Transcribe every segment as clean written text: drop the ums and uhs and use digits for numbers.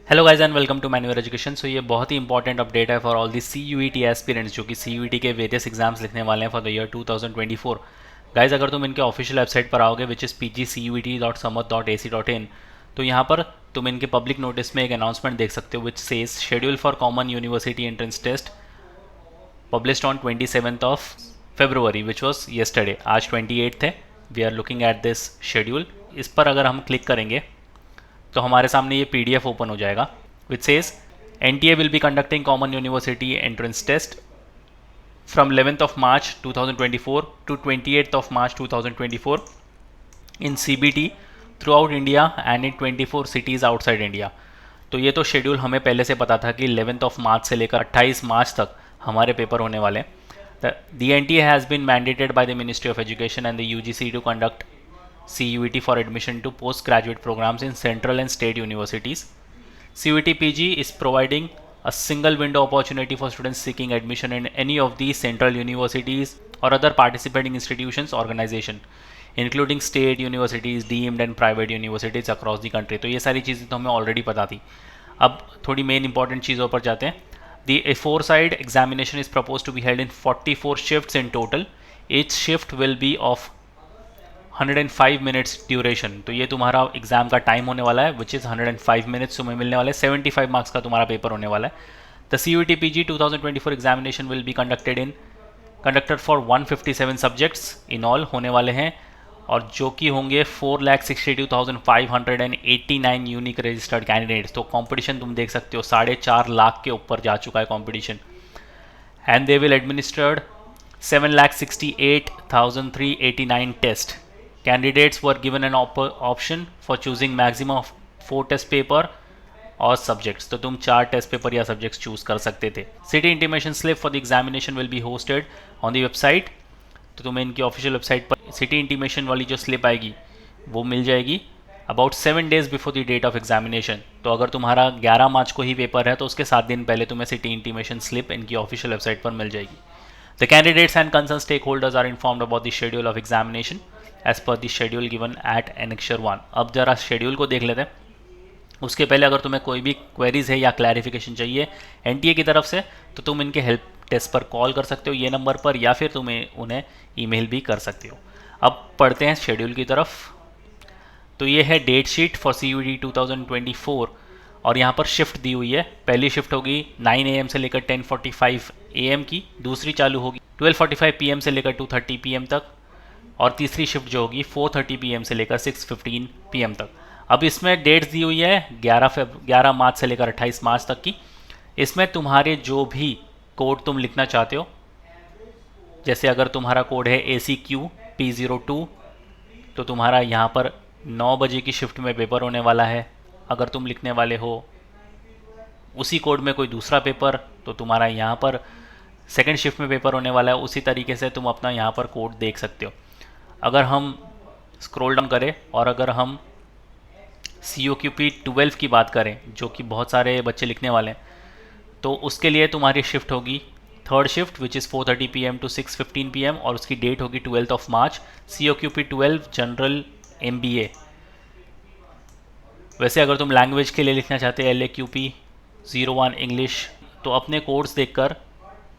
Hello guys and welcome to manual education. So ये बहुत ही इंपॉर्टेंट अपडेट है for all the CUET aspirants जो कि CUET के वेरियस एग्जाम्स लिखने वाले हैं फॉर द ईयर 2024। गाइस अगर तुम इनके ऑफिशियल वेबसाइट पर आओगे विच इज़ pgcuet.samat.ac.in, तो यहाँ पर तुम इनके पब्लिक नोटिस में एक अनाउंसमेंट देख सकते हो which says schedule for common university entrance test published on 27th of February which was yesterday. आज 28th है। We are looking at this schedule. इस पर अगर हम क्लिक करेंगे तो हमारे सामने ये PDF ओपन हो जाएगा which says NTA will be conducting common university entrance test from 11th of March 2024 to 28th of March 2024 in CBT throughout India and in 24 cities outside India. तो ये तो शेड्यूल हमें पहले से पता था कि 11th of March से लेकर 28 मार्च तक हमारे पेपर होने वाले हैं। The NTA has been mandated by the Ministry of Education and the UGC to conduct CUET for admission to postgraduate programs in central and state universities. CUET PG is providing a single window opportunity for students seeking admission in any of these central universities or other participating institutions organization including state universities deemed and private universities across the country। तो ये सारी चीज़ें तो हमें already पता थी। अब थोड़ी मेन इंपॉर्टेंट चीज़ों पर जाते हैं। The aforesaid examination is proposed to be held in 44 shifts in total. Each shift will be of 105 minutes duration. तो ये तुम्हारा एग्जाम का टाइम होने वाला है विच इज़ 105 मिनट्स तुम्हें मिलने वाले, 75 मार्क्स का तुम्हारा पेपर होने वाला है। The CUET PG 2024 examination will be conducted for 157 subjects in all होने वाले हैं, और जो कि होंगे 4,62,589 यूनिक रजिस्टर्ड कैंडिडेट्स। तो कंपटीशन तुम देख सकते हो 4.5 लाख के ऊपर जा चुका है competition. And they will administered 7,68,389 test. Candidates were given an option for choosing maximum of 4 test paper और subjects। तो तुम 4 टेस्ट पेपर या सब्जेक्ट्स चूज कर सकते थे। City intimation slip for the examination will be hosted on the website. तो तुम्हें इनकी ऑफिशियल वेबसाइट पर सिटी इंटीमेशन वाली जो स्लिप आएगी वो मिल जाएगी about 7 days before the date of examination. तो अगर तुम्हारा 11 मार्च को ही पेपर है तो उसके 7 दिन पहले तुम्हें सिटी इंटीमेशन स्लिप इनकी ऑफिशियल वेबसाइट पर मिल जाएगी। The candidates and concern stakeholders are informed about the schedule of examination as per the schedule given at Annexure 1। अब जरा शेड्यूल को देख लेते हैं। उसके पहले अगर तुम्हें कोई भी क्वेरीज है या क्लैरिफिकेशन चाहिए NTA की तरफ से तो तुम इनके हेल्प डेस्क पर कॉल कर सकते हो ये नंबर पर, या फिर तुम्हें उन्हें ईमेल भी कर सकते हो। अब पढ़ते हैं शेड्यूल की तरफ। तो ये है डेट शीट फॉर CUET 2024 और यहाँ पर शिफ्ट दी हुई है। पहली शिफ्ट होगी 9 AM से लेकर 10:45 AM की, दूसरी चालू होगी 12:45 PM से लेकर 2:30 PM तक, और तीसरी शिफ्ट जो होगी 4:30 PM से लेकर 6:15 PM तक। अब इसमें डेट्स दी हुई है 11 मार्च से लेकर 28 मार्च तक की। इसमें तुम्हारे जो भी कोड तुम लिखना चाहते हो, जैसे अगर तुम्हारा कोड है ACQ P02 तो तुम्हारा यहाँ पर 9 बजे की शिफ्ट में पेपर होने वाला है। अगर तुम लिखने वाले हो उसी कोड में कोई दूसरा पेपर तो तुम्हारा यहाँ पर सेकेंड शिफ्ट में पेपर होने वाला है। उसी तरीके से तुम अपना यहाँ पर कोड देख सकते हो। अगर हम स्क्रॉल डाउन करें और अगर हम COQP 12 की बात करें जो कि बहुत सारे बच्चे लिखने वाले हैं, तो उसके लिए तुम्हारी शिफ्ट होगी third shift which is 4:30 PM to 6:15 PM और उसकी डेट होगी 12th of March। COQP 12 general MBA। वैसे अगर तुम लैंग्वेज के लिए लिखना चाहते हैं LAQP 01 इंग्लिश, तो अपने कोड्स देखकर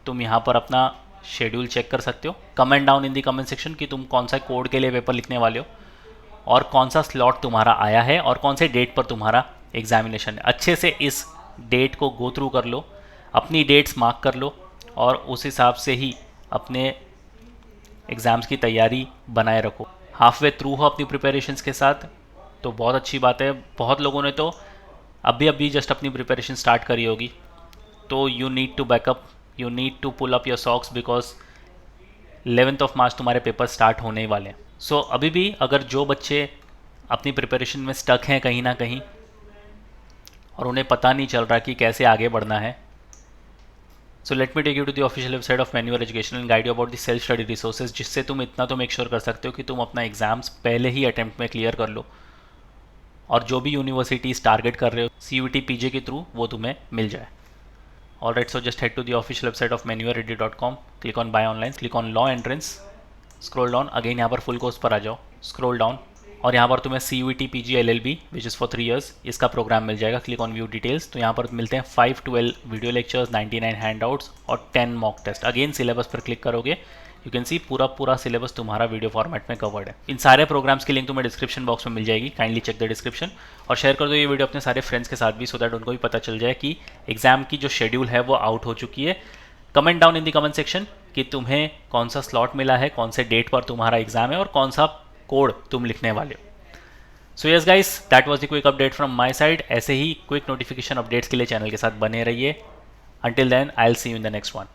तुम यहाँ पर अपना शेड्यूल चेक कर सकते हो। Comment down in the comment section कि तुम कौन सा कोड के लिए पेपर लिखने वाले हो और कौन सा स्लॉट तुम्हारा आया है और कौन से डेट पर तुम्हारा एग्जामिनेशन है। अच्छे से इस डेट को गो थ्रू कर लो, अपनी डेट्स मार्क कर लो और उस हिसाब से ही अपने एग्ज़ाम्स की तैयारी बनाए रखो। हाफ वे थ्रू हो अपनी प्रिपरेशंस के साथ तो बहुत अच्छी बात है। बहुत लोगों ने तो अभी जस्ट अपनी प्रिपरेशन स्टार्ट करी होगी, तो you need to back up, you need to pull up your socks because 11th of March तुम्हारे पेपर स्टार्ट होने ही वाले हैं। सो अभी भी अगर जो बच्चे अपनी प्रिपरेशन में स्टक हैं कहीं ना कहीं और उन्हें पता नहीं चल रहा कि कैसे आगे बढ़ना है, so let me take you to the official website of manual education and guide you about the self study resources, जिससे तुम इतना तो मेक श्योर कर सकते हो कि तुम अपना एग्जाम्स पहले ही अटैम्प्ट में क्लियर कर लो और जो भी यूनिवर्सिटीज़ टारगेट कर रहे हो CUET PG के थ्रू वो तुम्हें मिल जाए। Alright, so just head to the official website of manualready.com, click on buy online, click on law entrance, scroll down, again यहाँ पर full course पर आ जाओ, scroll down, और यहाँ पर तुम्हें CUET PG LLB which is for 3 years इसका programme मिल जाएगा। क्लिक ऑन व्यू डिटेल्स, तो यहाँ पर मिलते हैं 5 12 वीडियो लेक्चर्स, 99 हैंडआउट्स और 10 मॉक टेस्ट। अगेन सिलेबस पर क्लिक करोगे, यू कैन सी पूरा सिलेबस तुम्हारा वीडियो फॉर्मेट में कवर्ड है। इन सारे प्रोग्राम्स की लिंक तुम्हें डिस्क्रिप्शन बॉक्स में मिल जाएगी, काइंडली चेक द डिस्क्रिप्शन। और शेयर कर दो ये वीडियो अपने सारे फ्रेंड्स के साथ भी, सो दैट उनको भी पता चल जाए कि एग्जाम की जो शेड्यूल है वो आउट हो चुकी है। Comment down in the comment section कि तुम्हें कौन सा स्लॉट मिला है, कौन से डेट पर तुम्हारा एग्जाम है और कौन सा कोड तुम लिखने वाले हो। So yes guys, that was the quick update from my side. ऐसे ही क्विक नोटिफिकेशन अपडेट्स के लिए चैनल के साथ बने रहिए। Until then I will see you in the next one.